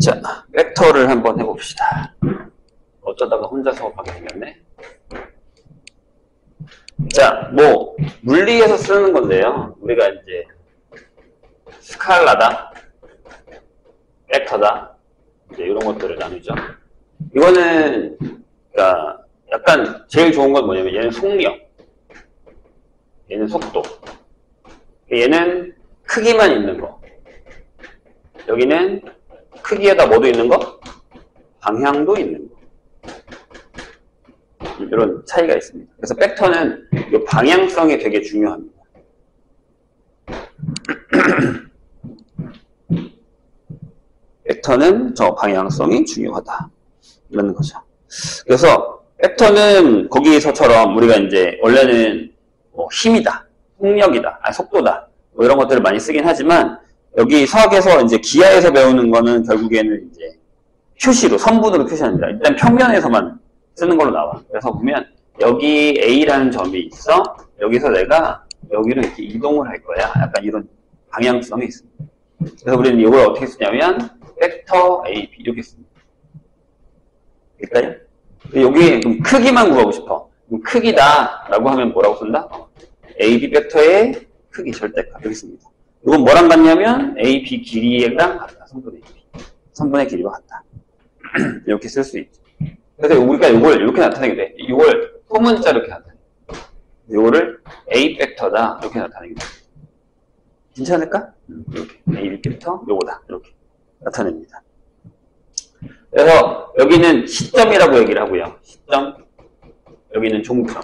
자, 벡터를 한번 해봅시다. 어쩌다가 혼자 수업하게 생겼네. 자, 뭐 물리에서 쓰는 건데요. 우리가 이제 스칼라다, 벡터다, 이제 이런 것들을 나누죠. 이거는 그러니까 약간 제일 좋은 건 뭐냐면 얘는 속력, 얘는 속도, 얘는 크기만 있는 거. 여기는 크기에다 뭐도 있는 거? 방향도 있는 거. 이런 차이가 있습니다. 그래서 벡터는 이 방향성이 되게 중요합니다. 벡터는 저 방향성이 중요하다. 이런 거죠. 그래서 벡터는 거기서처럼 우리가 이제 원래는 뭐 힘이다, 속력이다, 속도다, 뭐 이런 것들을 많이 쓰긴 하지만 여기 수학에서 이제 기하에서 배우는 거는 결국에는 이제 표시로, 선분으로 표시합니다. 일단 평면에서만 쓰는 걸로 나와. 그래서 보면 여기 A라는 점이 있어. 여기서 내가 여기로 이렇게 이동을 할 거야. 약간 이런 방향성이 있습니다. 그래서 우리는 이걸 어떻게 쓰냐면 벡터 AB 이렇게 씁니다. 될까요? 여기 그럼 크기만 구하고 싶어. 그럼 크기다라고 하면 뭐라고 쓴다? AB 벡터의 크기 절대값 이렇게 씁니다. 이건 뭐랑 같냐면 AB 길이랑 같다. 선분의 길이. 선분의 길이와 같다. 이렇게 쓸 수 있죠. 그래서 우리가 이걸 이렇게 나타내게 돼. 이걸 소문자 이렇게 나타내. 이거를 A 벡터다 이렇게 나타내게 돼. 괜찮을까? 이렇게 A 벡터 요거다 이렇게 나타냅니다. 그래서 여기는 시점이라고 얘기를 하고요. 시점, 여기는 종점이라고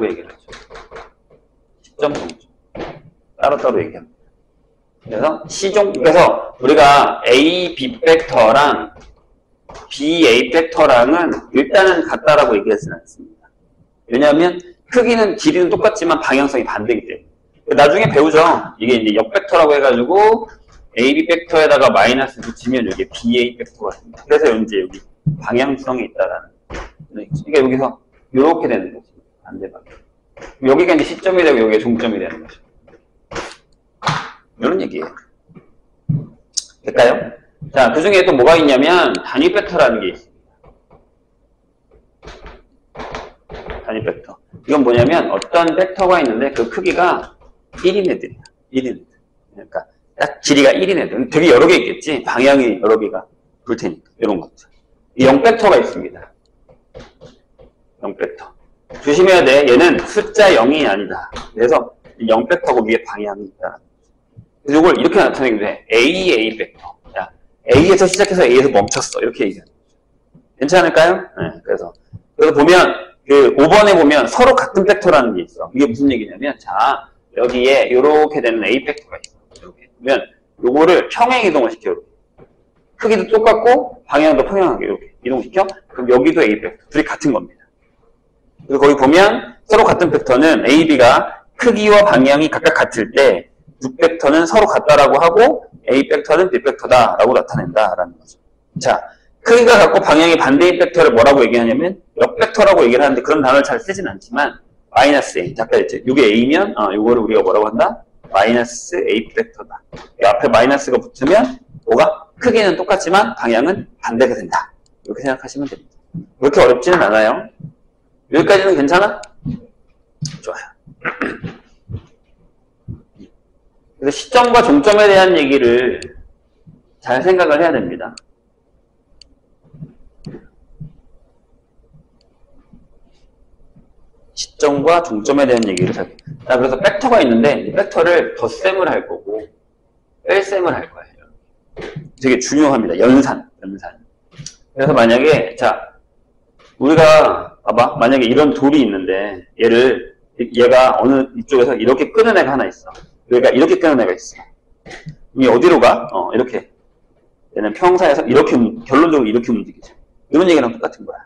얘기를 하죠. 시점, 종점 따로따로 얘기합니다. 그래서 그래서 우리가 A, B 벡터랑 B, A 벡터랑은 일단은 같다라고 얘기하지는 않습니다. 왜냐하면 크기는 길이는 똑같지만 방향성이 반대이기 때문에. 나중에 배우죠. 이게 이제 역벡터라고 해가지고 AB 벡터에다가 마이너스 붙이면 여기 BA 벡터가 됩니다. 그래서 이제 여기 방향성이 있다라는. 그러니까 여기서 이렇게 되는 거죠. 반대 방향. 여기가 이제 시점이 되고 여기가 종점이 되는 거죠. 이런 얘기예요. 될까요? 자, 그 중에 또 뭐가 있냐면 단위 벡터라는 게 있습니다. 단위 벡터. 이건 뭐냐면 어떤 벡터가 있는데 그 크기가 1인 애들이야. 1인 애들. 그러니까 딱 길이가 1인 애들. 되게 여러 개 있겠지. 방향이 여러 개가 볼 테니까. 이런 것들. 이 0벡터가 있습니다. 0벡터. 조심해야 돼. 얘는 숫자 0이 아니다. 그래서 0벡터고 위에 방향이 있다. 그래서 이걸 이렇게 나타내게 돼. A 벡터. 야, A에서 시작해서 A에서 멈췄어. 이렇게 얘기하는 거죠. 괜찮을까요? 네, 그래서 보면, 5번에 보면 서로 같은 벡터라는 게 있어. 이게 무슨 얘기냐면, 자, 여기에 이렇게 되는 A 벡터가 있어. 이렇게. 그러면 요거를 평행 이동을 시켜. 이렇게. 크기도 똑같고, 방향도 평행하게 이렇게 이동시켜. 그럼 여기도 A 벡터. 둘이 같은 겁니다. 그리고 거기 보면 서로 같은 벡터는 A, B가 크기와 방향이 각각 같을 때, 6벡터는 서로 같다라고 하고 A 벡터는 B 벡터다라고 나타낸다라는 거죠. 자, 크기가 같고 방향이 반대인 벡터를 뭐라고 얘기하냐면 역벡터라고 얘기를 하는데 그런 단어를 잘 쓰진 않지만 마이너스 A. 아까 했죠. 이게 A면 이거를 우리가 뭐라고 한다? 마이너스 A 벡터다. 앞에 마이너스가 붙으면 뭐가? 크기는 똑같지만 방향은 반대가 된다. 이렇게 생각하시면 됩니다. 그렇게 어렵지는 않아요. 여기까지는 괜찮아? 좋아요. 그래서 시점과 종점에 대한 얘기를 잘 생각을 해야 됩니다. 시점과 종점에 대한 얘기를 잘. 자, 그래서 벡터가 있는데 벡터를 덧셈을 할 거고 뺄셈을 할 거예요. 되게 중요합니다. 연산. 그래서 만약에 자 우리가 봐봐. 만약에 이런 돌이 있는데 얘가 어느 이쪽에서 이렇게 끄는 애가 하나 있어. 여기가 이렇게 끄는 애가 있어. 이 어디로 가? 이렇게. 얘는 평사에서 이렇게, 결론적으로 이렇게 움직이죠. 이런 얘기랑 똑같은 거야.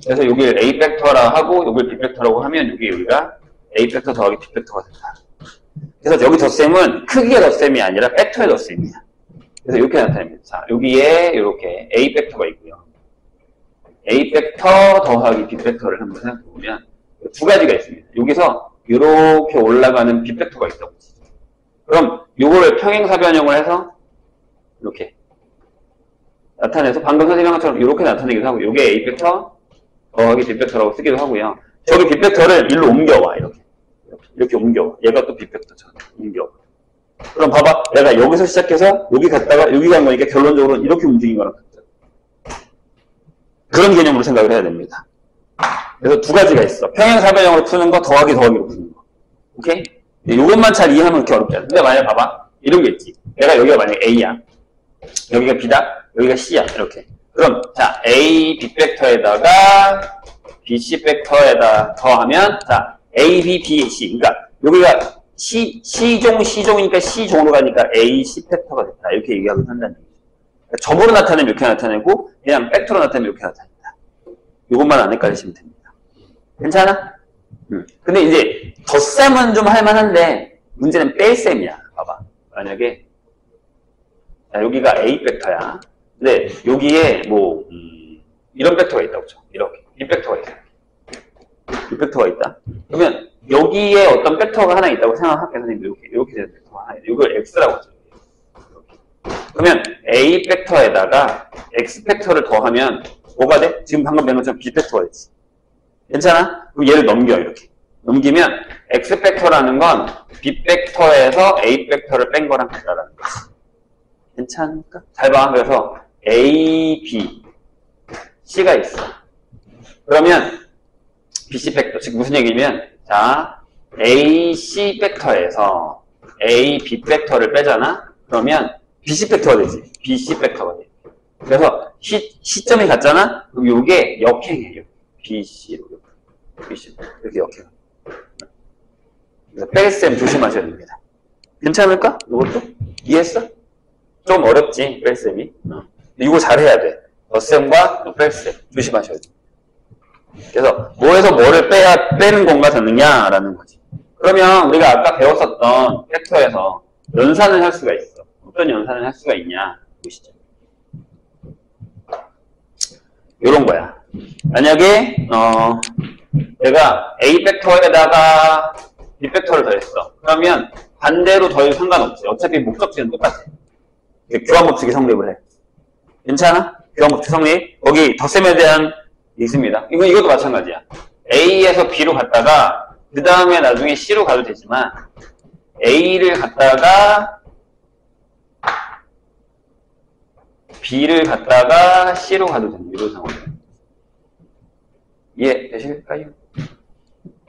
그래서 여기를 A 벡터라 하고, 여기를 B 벡터라고 하면, 여기가 A 벡터 더하기 B 벡터가 된다. 그래서 여기 덧셈은 크기의 덧셈이 아니라 벡터의 덧셈이야. 그래서 이렇게 나타냅니다. 자, 여기에 이렇게 A 벡터가 있고요. A 벡터 더하기 B 벡터를 한번 생각해보면, 두 가지가 있습니다. 여기서 이렇게 올라가는 B 벡터가 있다고. 그럼 요거를 평행사 변형을 해서 이렇게 나타내서 방금 선생님 한 것처럼 이렇게 나타내기도 하고, 요게 A 벡터, 더하기 B 벡터라고 쓰기도 하고요. 저기 B 벡터를 일로 옮겨와, 이렇게 옮겨와. 얘가 또 B 벡터잖아. 옮겨와. 그럼 봐봐. 내가 여기서 시작해서 여기 갔다가 여기 간 거니까 결론적으로는 이렇게 움직인 거랑 같아. 그런 개념으로 생각을 해야 됩니다. 그래서 두 가지가 있어. 평행사변형으로 푸는 거, 더하기로 푸는 거. 오케이? 이것만 잘 이해하면 그렇게 어렵지 않아. 근데 만약에 봐봐. 이런 게 있지. 내가 여기가 만약에 A야. 여기가 B다. 여기가 C야. 이렇게. 그럼 자, A, B 벡터에다가 B, C 벡터에다 더하면 자, A, B, B, C. 그러니까 여기가 C종이니까 C종으로 가니까 A, C 벡터가 됐다. 이렇게 얘기하면 한다는 얘기죠. 그러니까 점으로 나타내면 이렇게 나타내고 그냥 벡터로 나타내면 이렇게 나타낸다. 이것만 안 헷갈리시면 됩니다. 괜찮아? 근데 이제 덧셈은 좀 할만한데 문제는 뺄셈이야. 봐봐. 만약에 자, 여기가 A 벡터야. 근데 여기에 뭐 이런 벡터가 있다고 쳐. 이렇게 B 벡터가 있어. B 벡터가 있다. 그러면 여기에 어떤 벡터가 하나 있다고 생각할게. 선생님 이렇게 되는 벡터가 하나 있다. 이걸 X라고 하죠. 그러면 A 벡터에다가 X 벡터를 더하면 뭐가 돼? 지금 방금 낸 것처럼 B 벡터가 되지. 괜찮아? 그럼 얘를 넘겨 이렇게. 넘기면 X 벡터라는 건 B 벡터에서 A 벡터를 뺀 거랑 같다라는 거지. 괜찮을까? 잘 봐. 그래서 A, B, C가 있어. 그러면 BC 벡터, 즉 무슨 얘기냐면 자, A, C 벡터에서 A, B 벡터를 빼잖아? 그러면 BC 벡터가 되지. BC 벡터가 돼. 그래서 시점이 같잖아? 그럼 이게 역행이에요. BC로. BC. 이렇게 역행. 그래서 뺄셈 조심하셔야 됩니다. 괜찮을까? 이것도? 이해했어? 좀 어렵지, 뺄셈이. 이거 잘해야 돼. 덧셈과 뺄셈. 조심하셔야 돼. 그래서 뭐에서 뭐를 빼는 공과 닿느냐라는 거지. 그러면 우리가 아까 배웠었던 벡터에서 연산을 할 수가 있어. 어떤 연산을 할 수가 있냐 보시죠. 요런 거야. 만약에 내가 A 벡터에다가 B 벡터를 더했어. 그러면 반대로 더해도 상관없지. 어차피 목적지는 똑같아. 교환법칙이 성립을 해. 괜찮아? 교환법칙 성립. 거기 덧셈에 대한 있습니다. 이것도 마찬가지야. A에서 B로 갔다가 그 다음에 나중에 C로 가도 되지만 A를 갔다가 B를 갔다가 C로 가도 되는 이런 상황. 이해되실까요?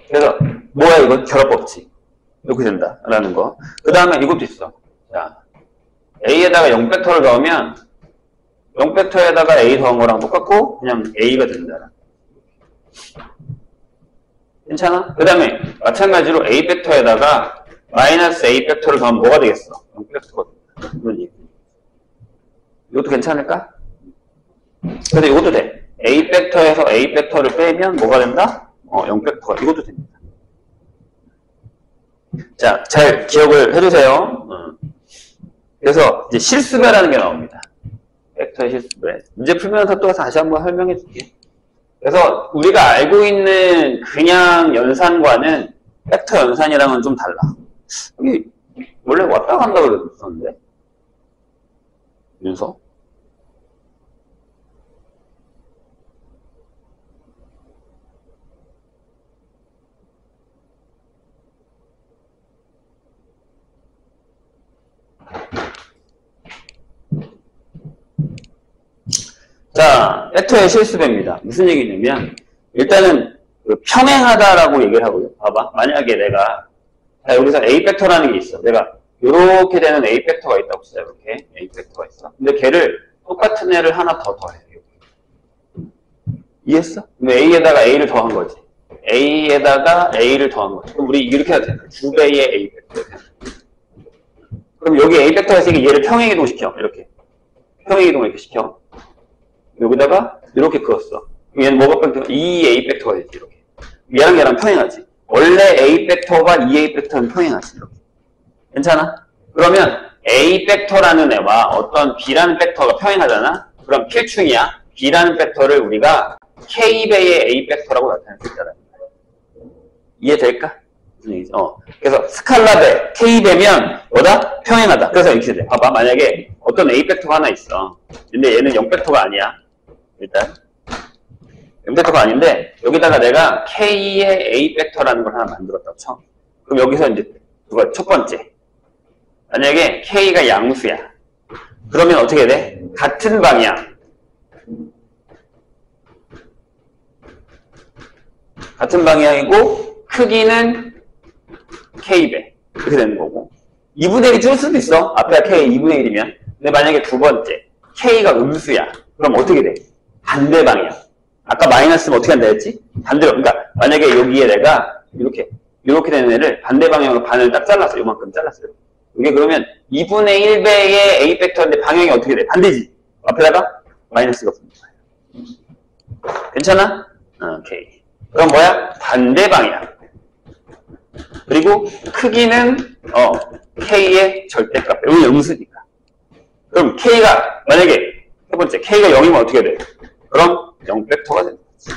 그래서 뭐야 이거? 결합법칙. 이렇게 된다라는 거. 그 다음에 이것도 있어. 자, A에다가 0벡터를 넣으면 0벡터에다가 A 더한 거랑 똑같고 그냥 A가 된다. 괜찮아? 그 다음에 마찬가지로 A 벡터에다가 마이너스 A 벡터를 더하면 뭐가 되겠어? 0벡터가 된다. 이런 얘기. 이것도 괜찮을까? 근데 이것도 돼. A 벡터에서 A 벡터를 빼면 뭐가 된다? 0벡터가. 이것도 됩니다. 자, 잘 기억을 해주세요. 그래서 이제 실수배라는 게 나옵니다. 벡터의 실수배. 문제 풀면서 또 다시 한번 설명해 줄게. 그래서 우리가 알고 있는 그냥 연산과는 벡터 연산이랑은 좀 달라. 여기 원래 왔다 간다 그랬었는데? 윤서? 자, 벡터의 실수배입니다. 무슨 얘기냐면 일단은 평행하다라고 얘기를 하고요. 봐봐. 만약에 내가 자, 여기서 A 벡터라는 게 있어. 내가 이렇게 되는 A 벡터가 있다고 치자. 이렇게 A 벡터가 있어. 근데 걔를 똑같은 애를 하나 더 더해. 이해했어? 그럼 A에다가 A를 더한 거지. A에다가 A를 더한 거지. 그럼 우리 이렇게 해야 돼. 두 배의 A 벡터. 그럼 여기 A 벡터가 있으니까 얘를 평행이동 시켜. 이렇게. 평행이동 이렇게 시켜. 여기다가 이렇게 그었어. 얘는 뭐가 벡터? 2A 벡터가 되지. 이렇게. 얘랑 평행하지. 원래 A 벡터와 2A 벡터는 평행하지. 이렇게. 괜찮아? 그러면 A 벡터라는 애와 어떤 B라는 벡터가 평행하잖아? 그럼 필충이야. B라는 벡터를 우리가 K배의 A 벡터라고 나타낼 수 있다는 거야. 이해될까? 무슨 얘기지? 그래서 스칼라배, K배면 뭐다? 평행하다. 그래서 이렇게 돼. 봐봐. 만약에 어떤 A 벡터가 하나 있어. 근데 얘는 0 벡터가 아니야. 일단 0 벡터가 아닌데 여기다가 내가 K의 A 벡터라는 걸 하나 만들었다고 쳐. 그럼 여기서 이제 그거 첫 번째. 만약에 K가 양수야. 그러면 어떻게 돼? 같은 방향. 같은 방향이고 크기는 K배. 이렇게 되는 거고. 2분의 1이 줄 수도 있어. 앞에가 K 2분의 1이면. 근데 만약에 두 번째. K가 음수야. 그럼 어떻게 돼? 반대 방향. 아까 마이너스면 어떻게 한다 했지? 반대로. 그러니까 만약에 여기에 내가 이렇게 되는 애를 반대 방향으로 반을 딱 잘랐어. 요만큼 잘랐어요. 이게 그러면 2분의 1배의 A 벡터인데 방향이 어떻게 돼? 반대지. 앞에다가 마이너스가 붙는 거야. 괜찮아? 오케이. 그럼 뭐야? 반대 방향. 그리고 크기는 K의 절대값. 여기 음수니까. 그럼 K가 만약에 첫 번째 K가 0이면 어떻게 돼? 그럼 0 벡터가 되는 거지.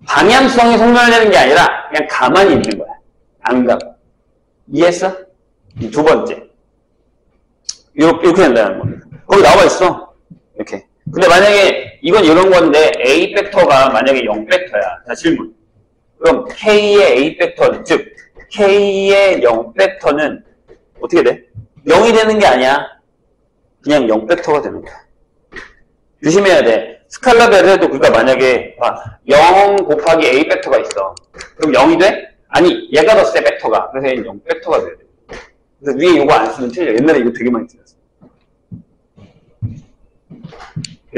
방향성이 소멸되는 게 아니라 그냥 가만히 있는 거야. 안 가고. 이해했어? 두 번째. 이렇게 된다는 겁니다. 거기 나와 있어. 이렇게. 근데 만약에 이건 이런 건데 A 벡터가 만약에 0 벡터야. 자, 질문. 그럼 K의 A 벡터, 즉 K의 0 벡터는 어떻게 돼? 0이 되는 게 아니야. 그냥 0 벡터가 되는 거야. 조심해야 돼. 스칼라별을 해도 그러니까 만약에 0 곱하기 A 벡터가 있어. 그럼 0이 돼? 아니, 얘가 더 세 벡터가. 그래서 얘는 0 벡터가 돼야 돼. 그래서 위에 이거 안 쓰면 틀려. 옛날에 이거 되게 많이 틀렸어.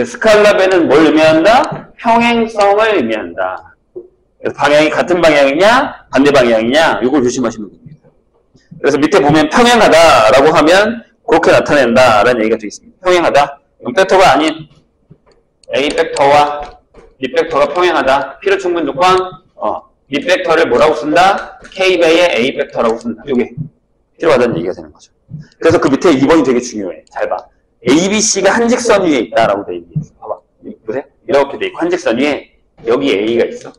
스칼라별은 뭘 의미한다? 평행성을 의미한다. 그래서 방향이 같은 방향이냐, 반대 방향이냐, 이걸 조심하시면 됩니다. 그래서 밑에 보면 평행하다라고 하면 그렇게 나타낸다라는 얘기가 되어 있습니다. 평행하다. 0벡터가 아닌 A 벡터와 B 벡터가 평행하다. 필요 충분 조건. B 벡터를 뭐라고 쓴다? K배의 A 벡터라고 쓴다. 이게 필요하다는 얘기가 되는 거죠. 그래서 그 밑에 2번이 되게 중요해. 잘 봐. A, B, C가 한 직선 위에 있다라고 돼 있어. 봐봐. 보세요. 이렇게 돼 있고 한 직선 위에 여기 A가 있어.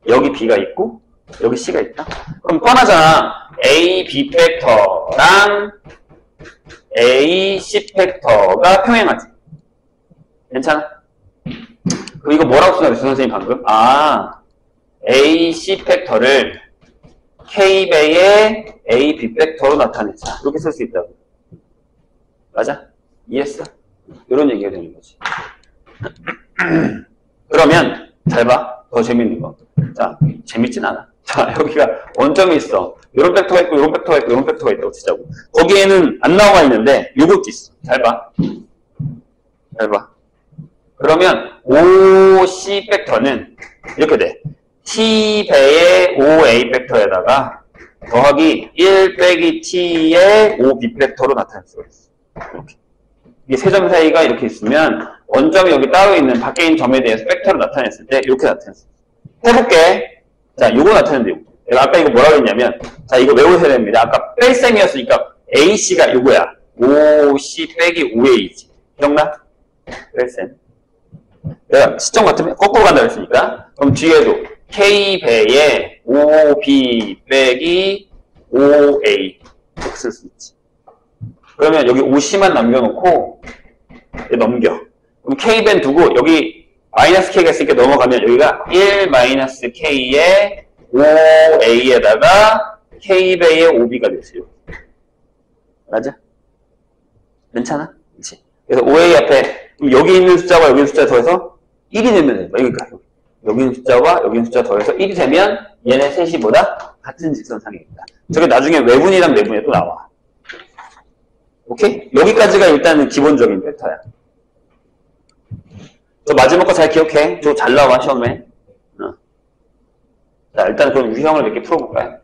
여기 B가 있고 여기 C가 있다. 그럼 뻔하잖아. A, B 벡터랑 A, C 벡터가 평행하지. 괜찮아? 그럼 이거 뭐라고 쓰나 그랬어 선생님 방금? A, C 벡터를 K배의 A, B 벡터로 나타내자. 이렇게 쓸 수 있다고. 맞아? 이해했어? 이런 얘기가 되는 거지. 그러면 잘 봐. 더 재밌는 거. 자, 재밌진 않아. 자, 여기가 원점이 있어. 이런 벡터가 있고, 이런 벡터가 있고, 이런 벡터가 있다고 치자고. 거기에는 안 나와 있는데 요것도 있어. 잘 봐. 잘 봐. 그러면 OC 벡터는 이렇게 돼. T배의 OA 벡터에다가 더하기 1 빼기 T의 OB 벡터로 나타낼 수가 있어. 이렇게. 이게 세 점 사이가 이렇게 있으면 원점이 여기 따로 있는 밖에 있는 점에 대해서 벡터를 나타냈을 때 이렇게 나타냈어. 해볼게. 자, 요거 나타내는데 요거. 내가 아까 이거 뭐라고 했냐면 자, 이거 외우셔야 됩니다. 아까 뺄셈이었으니까 AC가 요거야. OC 빼기 OA지. 기억나? 뺄셈. 내가 시점 같으면 거꾸로 간다고 했으니까 그럼 뒤에도 K배의 OB 빼기 OA 이렇게 쓸 수 있지. 그러면 여기 OC만 남겨놓고 넘겨. 그럼 K배는 두고 여기 마이너스 K가 있으니까 넘어가면 여기가 1 마이너스 K의 OA에다가 K배의 OB가 됐어요. 맞아? 괜찮아? 그렇지. 그래서 OA 앞에 여기 있는 숫자와 여기 있는 숫자 더해서 1이 되면 돼. 그러니까 여기 있는 숫자와 여기 있는 숫자 더해서 1이 되면 얘네 셋이 뭐다? 같은 직선상입니다. 저게 나중에 외분이랑 내분에 또 나와. 오케이? 여기까지가 일단은 기본적인 벡터야. 저 마지막 거 잘 기억해. 저거 잘 나와, 시험에. 자, 일단 그럼 유형을 몇 개 풀어볼까요?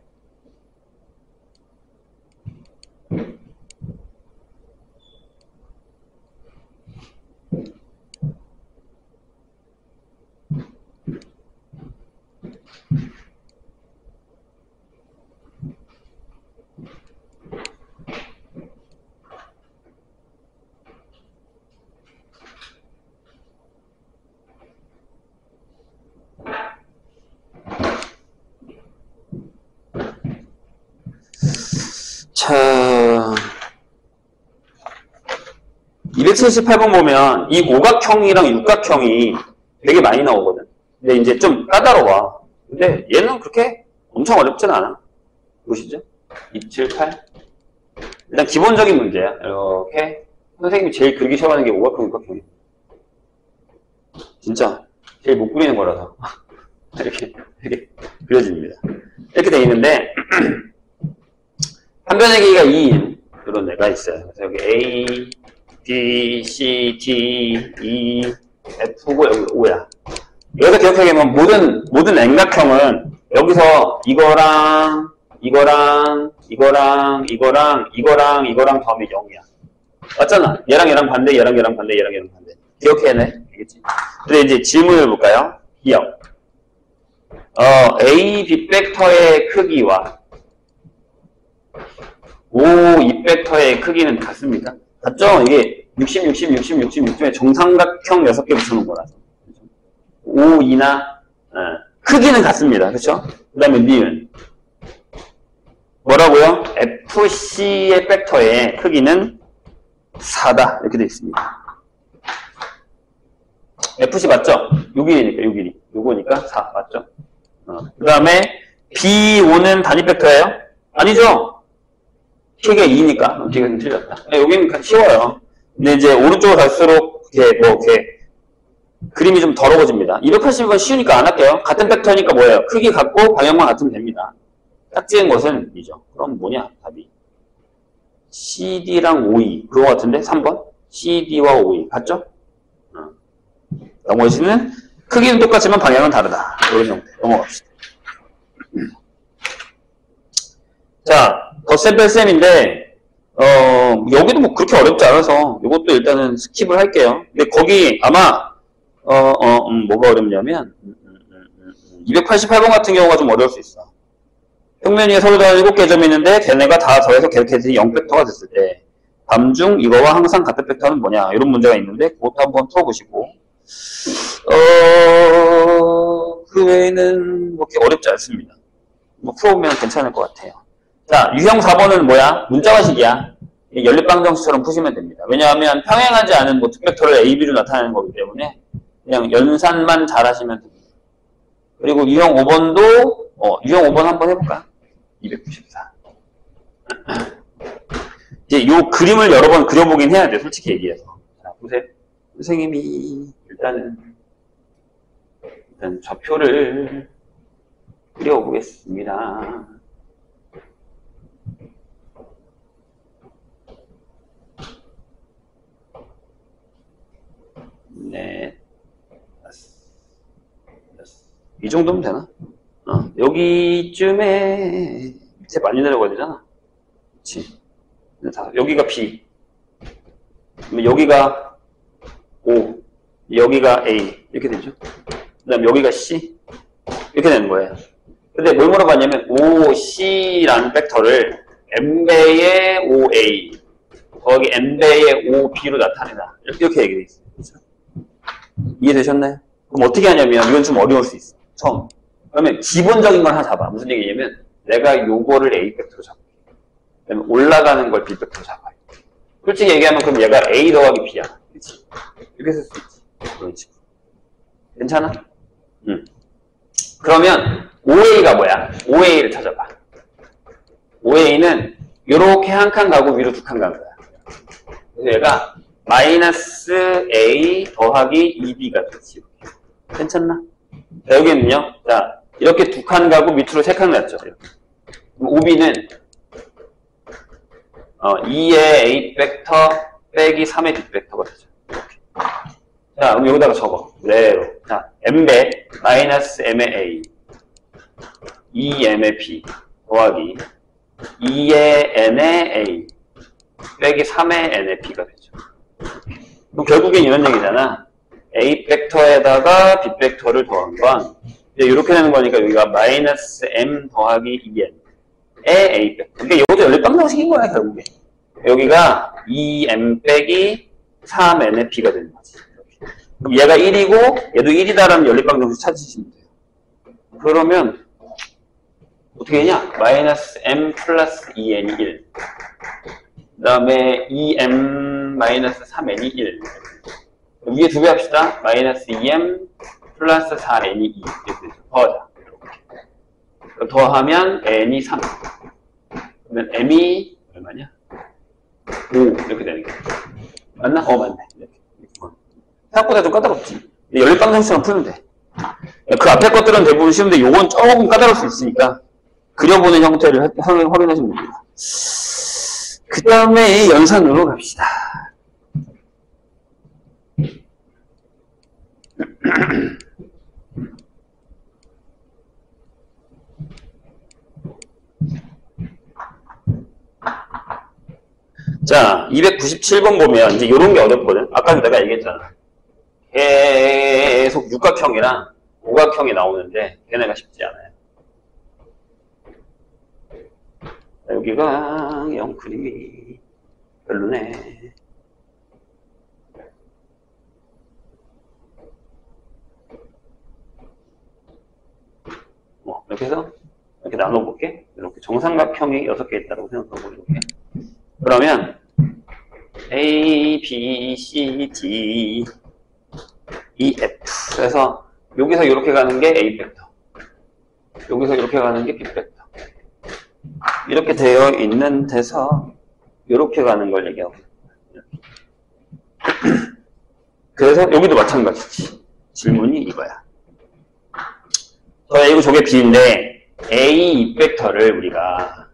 278번 보면 이 오각형이랑 육각형이 되게 많이 나오거든. 근데 이제 좀 까다로워. 근데 얘는 그렇게 엄청 어렵진 않아. 보시죠. 278. 일단 기본적인 문제야. 이렇게 선생님이 제일 그리기 싫어하는 게 오각형, 육각형이야. 진짜 제일 못 그리는 거라서 이렇게 그려집니다. 이렇게 돼 있는데 한 변의 길이가 2인 이런 애가 있어요. 그래서 여기 A, B, C, D, E, F고 여기 O야. 여기서 기억하게 되면 모든 N각형은 여기서 이거랑 더하면 0이야. 맞잖아. 얘랑 반대, 얘랑 반대. 기억해내. 알겠지? 근데 이제 질문을 볼까요? 기억. A, B 벡터의 크기와 O, E 벡터의 크기는 같습니다. 같죠? 이게 60중에 정삼각형 6개 붙여놓은 거라서. O, E나, 크기는 같습니다. 그쵸? 그 다음에 니은. 뭐라고요? FC의 벡터의 크기는 4다. 이렇게 되어 있습니다. FC 맞죠? 6일이니까, 요거니까 4. 맞죠? 그 다음에 B5는 단위 벡터예요? 아니죠? K가 2니까. K가 좀 틀렸다. 여기는 쉬워요. 근데 이제 오른쪽으로 갈수록, 이렇게 그림이 좀 더러워집니다. 280은 쉬우니까 안 할게요. 같은 벡터니까 뭐예요? 크기 같고 방향만 같으면 됩니다. 딱 지은 것은 이죠. 그럼 뭐냐? 답이. CD랑 OE. 그거 같은데? 3번? CD와 OE. 같죠? 나머지는 크기는 똑같지만 방향은 다르다. 이런 정도. 넘어갑시다. 자, 덧셈 뺄셈인데, 여기도 뭐 그렇게 어렵지 않아서 이것도 일단은 스킵을 할게요. 근데 거기 아마, 뭐가 어렵냐면, 288번 같은 경우가 좀 어려울 수 있어. 평면 위에 서로 더한 7개 점이 있는데, 걔네가 다 더해서 계속해서 0벡터가 됐을 때, 밤중 이거와 항상 같은 벡터는 뭐냐, 이런 문제가 있는데, 그것도 한번 풀어보시고, 그 외에는 뭐 그렇게 어렵지 않습니다. 뭐 풀어보면 괜찮을 것 같아요. 자, 유형 4번은 뭐야? 문자화식이야. 연립방정식처럼 푸시면 됩니다. 왜냐하면 평행하지 않은 뭐 특벡터를 A, B로 나타내는 거기 때문에 그냥 연산만 잘 하시면 됩니다. 그리고 유형 5번도 유형 5번 한번 해볼까요? 294. 이제 요 그림을 여러 번 그려보긴 해야 돼, 솔직히 얘기해서. 자, 보세요. 선생님이 일단 좌표를 그려보겠습니다. 네. 이 정도면 되나? 여기쯤에 밑에 많이 내려가야 되잖아. 그치? 여기가 B. 여기가 O. 여기가 A. 이렇게 되죠. 그 다음 여기가 C. 이렇게 되는 거예요. 근데 뭘 물어봤냐면 OC라는 벡터를 N배의 OA 거기 N배의 OB로 나타내라. 이렇게 얘기돼 있어요. 그렇죠? 이해되셨나요? 그럼 어떻게 하냐면 이건 좀 어려울 수 있어. 처음. 그러면 기본적인 걸 하나 잡아. 무슨 얘기냐면 내가 요거를 A 벡터로 잡을게. 그다음에 올라가는 걸 B 벡터로 잡아요. 솔직히 얘기하면 그럼 얘가 A 더하기 B야. 그렇지? 이렇게 쓸 수 있지. 그런 식으로. 괜찮아? 그러면 OA가 뭐야? OA를 찾아봐. OA는 요렇게 한 칸 가고 위로 2칸 간 거야. 그래서 얘가 마이너스 A 더하기 2B가 되지. 괜찮나? 자, 여기는요. 자, 이렇게 2칸 가고 밑으로 3칸 갔죠. 이렇게. 그럼 OB는 2의 A 벡터 빼기 3의 B 벡터가 되죠. 이렇게. 자, 그럼 여기다가 적어. 그대로. 자, M배 마이너스 M의 A 2M의 B 더하기 2의 N의 A 빼기 3의 N의 B가 되죠. 그럼 결국엔 이런 얘기잖아. A 벡터에다가 B 벡터를 더한 건 이제 이렇게 되는 거니까 여기가 마이너스 M 더하기 2N의 A 벡터. 그러니까 이것도 연립방정식인 거야 결국에. 여기가 2M 빼기 3N의 B가 되는 거지. 그럼 얘가 1이고 얘도 1이다라는 연립방정식 찾으시면 돼요. 그러면 어떻게 되냐? 마이너스 M 플러스 2N이 1. 그 다음에 2M 마이너스 3n이 1. 위에 2배 합시다. 마이너스 2m 플러스 4n이 2. 이렇게 되죠. 더하자. 더하면 n이 3. 그러면 m이 얼마냐? 5. 이렇게 되는 거야. 맞나? 맞네. 이렇게. 생각보다 좀 까다롭지. 연립방정식처럼 풀면 돼. 그 앞에 것들은 대부분 쉬운데 요건 조금 까다로울 수 있으니까 그려보는 형태를 확인하시면 됩니다. 그 다음에 연산으로 갑시다. 자, 297번 보면 이제 이런 게 어렵거든. 아까 내가 얘기했잖아. 계속 육각형이랑 오각형이 나오는데 걔네가 쉽지 않아요. 여기가 영 그림이 별로네. 이렇게 해서 이렇게 나눠볼게. 이렇게 정삼각형이 6개 있다고 생각하고 이렇게. 그러면 A, B, C, D, E, F. 그래서 여기서 이렇게 가는 게 A 벡터. 여기서 이렇게 가는 게 B 벡터. 이렇게 되어 있는 데서 이렇게 가는 걸 얘기하고 그래서 여기도 마찬가지지. 질문이 이거야. A고 저게 B인데 A 벡터를 우리가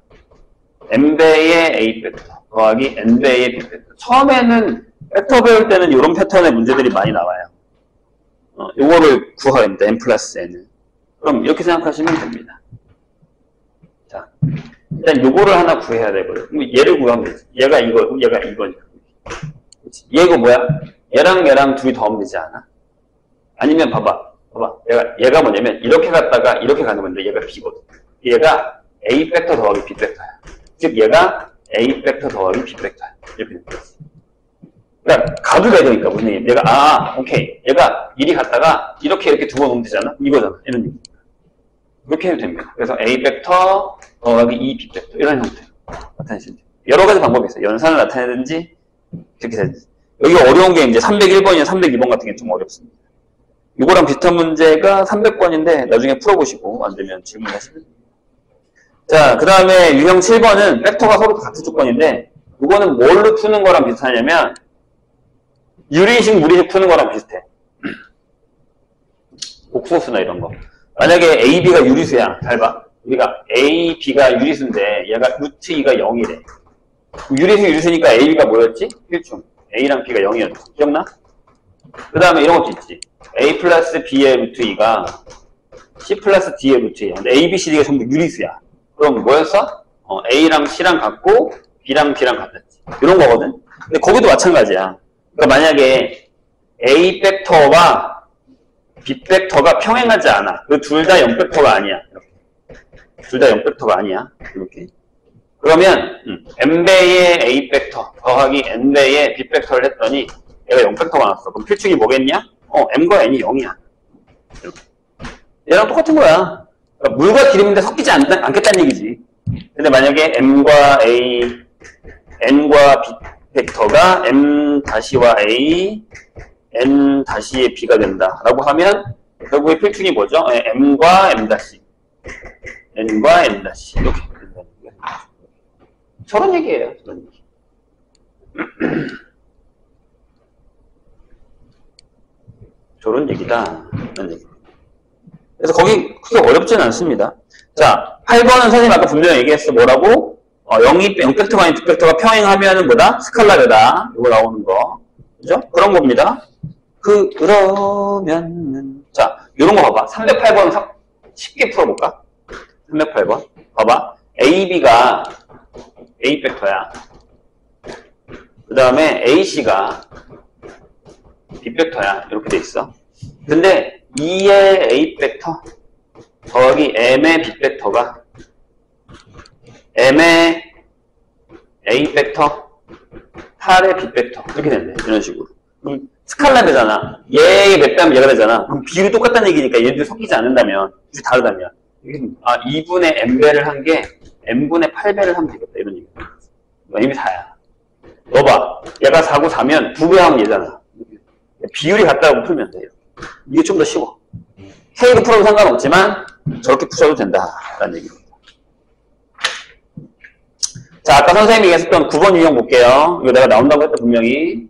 n배의 A 벡터 더하기 n배의 B 벡터. 처음에는 벡터 배울 때는 이런 패턴의 문제들이 많이 나와요. 요거를 구해야 됩니다. n 플러스 n을. 그럼 이렇게 생각하시면 됩니다. 자, 일단 요거를 하나 구해야 되거든. 그럼 얘를 구하면 되지. 얘가 이거, 얘가 이거니까. 얘가 뭐야? 얘랑 둘이 더하면 되지 않아? 아니면 봐봐. 얘가 뭐냐면 이렇게 갔다가 이렇게 가는 건데 얘가 B거든. 얘가 A 벡터 더하기 B 벡터야. 즉 얘가 A 벡터 더하기 B 벡터야. 이렇게 되는 거지. 그러니까 가도 가야 되니까 무슨 얘기? 얘가 오케이. 얘가 이리 갔다가 이렇게 두 번 오면 되잖아. 이거잖아. 이런 얘기. 그렇게 해도 됩니다. 그래서 A 벡터 더하기 E B 벡터 이런 형태로 나타내시면 돼요. 여러 가지 방법이 있어요. 연산을 나타내든지 이렇게 되든지. 여기가 어려운 게 이제 301번이나 302번 같은 게 좀 어렵습니다. 이거랑 비슷한 문제가 300번인데 나중에 풀어보시고 안 되면 질문하시면 됩니다. 자, 그 다음에 유형 7번은 벡터가 서로 같은 조건인데 이거는 뭘로 푸는 거랑 비슷하냐면 유리식, 무리식 푸는 거랑 비슷해. 옥소수나 이런 거. 만약에 A, B가 유리수야. 잘 봐. 우리가 A, B가 유리수인데 얘가 루트 2가 0이래. 유리수니까 A, B가 뭐였지? 필충. A랑 B가 0이었지. 기억나? 그 다음에 이런 것도 있지. A 플러스 B의 루트 2가 C 플러스 D의 루트 2야. 근데 A, B, C, D가 전부 유리수야. 그럼 뭐였어? A랑 C랑 같고 B랑 D랑 같았지. 이런 거거든. 근데 거기도 마찬가지야. 그러니까 만약에 A 벡터와 B 벡터가 평행하지 않아. 그 둘 다 0벡터가 아니야. 둘 다 0벡터가 아니야. 이렇게. 그러면 n배의 A 벡터 더하기 n배의 B 벡터를 했더니 얘가 0벡터가 나왔어. 그럼 필충이 뭐겠냐? m과 n이 0이야. 이렇게. 얘랑 똑같은 거야. 그러니까 물과 기름인데 섞이지 않겠다는 얘기지. 근데 만약에 m과 A, n과 B 벡터가 m-와 A, n-의 B가 된다라고 하면 결국에 필충이 뭐죠? m과 m-, n과 m-, 이렇게 된다는 거예요. 저런 얘기예요. 저런 얘기. 저런 얘기다. 이런 얘기. 그래서 거기 크게 어렵지는 않습니다. 자, 8번은 선생님 아까 분명히 얘기했어. 뭐라고? 0벡터가 아닌 B벡터가 평행하면은 뭐다? 스칼라르다. 이거 나오는 거. 그죠? 그런 겁니다. 그러면은, 자, 이런 거 봐봐. 308번 쉽게 풀어볼까? 308번. 봐봐. AB가 A 벡터야. 그 다음에 AC가 B 벡터야. 이렇게 돼 있어. 근데 2의 A 벡터 더하기 M의 B 벡터가 M의 A 벡터 8의 B 벡터 이렇게 된대. 이런 식으로. 그럼 스칼라 되잖아. 얘의 몇 배하면 얘가 되잖아. 그럼 비율이 똑같다는 얘기니까 얘들이 섞이지 않는다면, 비율이 다르다면 2분의 M배를 한 게 M분의 8배를 하면 되겠다. 이런 얘기. 이미 다야. 넣어봐. 얘가 4고 4면 2배 하면 얘잖아. 비율이 같다고 풀면 돼요. 이게 좀 더 쉬워. K로 풀어도 상관없지만 저렇게 푸셔도 된다라는 얘기입니다. 자, 아까 선생님이 얘기했던 9번 유형 볼게요. 이거 내가 나온다고 했다 분명히.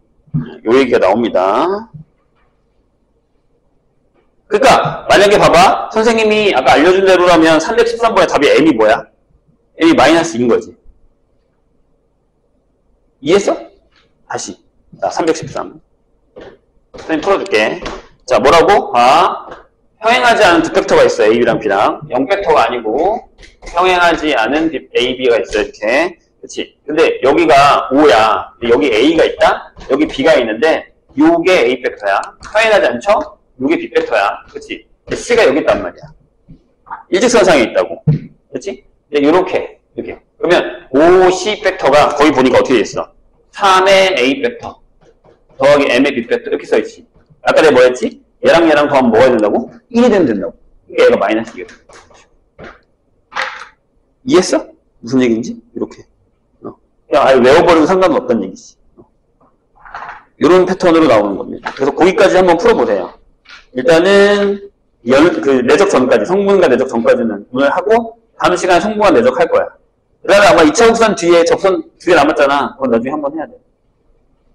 요 얘기가 나옵니다. 그러니까 만약에 봐봐. 선생님이 아까 알려준 대로라면 313번의 답이 m이 뭐야? m이 마이너스 2인 거지. 이해했어? 다시. 자, 313. 선생님 풀어줄게. 자, 뭐라고? 평행하지 않은 두 벡터가 있어. A, B랑 B랑. 0벡터가 아니고 평행하지 않은 A, B가 있어. 이렇게. 그치? 근데 여기가 O야. 여기 A가 있다? 여기 B가 있는데 요게 A 벡터야. 평행하지 않죠? 요게 B 벡터야. 그치? C가 여기 있단 말이야. 일직선상에 있다고. 그치? 요렇게. 이렇게. 그러면 OC 벡터가 거기 보니까 어떻게 돼 있어? 3의 A 벡터 더하기 M의 B 벡터 이렇게 써있지. 아까 내가 뭐 했지? 얘랑 얘랑 더하면 뭐가 된다고? 1이 되면 된다고. 그러니까 얘가 마이너스 2가 된다고. 이해했어? 무슨 얘기인지? 이렇게. 그냥 아예 외워버려도 상관은 없다는 얘기지. 이런 패턴으로 나오는 겁니다. 그래서 거기까지 한번 풀어보세요. 일단은 내적 전까지, 성분과 내적 전까지는 오늘 하고 다음 시간에 성분과 내적 할 거야. 그 다음에 아마 2차 곡선 뒤에 접선 2개 남았잖아. 그건 나중에 한번 해야 돼.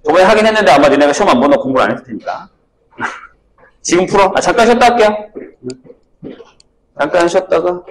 저번에 하긴 했는데 아마 니네가 시험 안 보나 공부를 안 했을 테니까. 지금 풀어. 잠깐 쉬었다 할게요. 잠깐 쉬었다가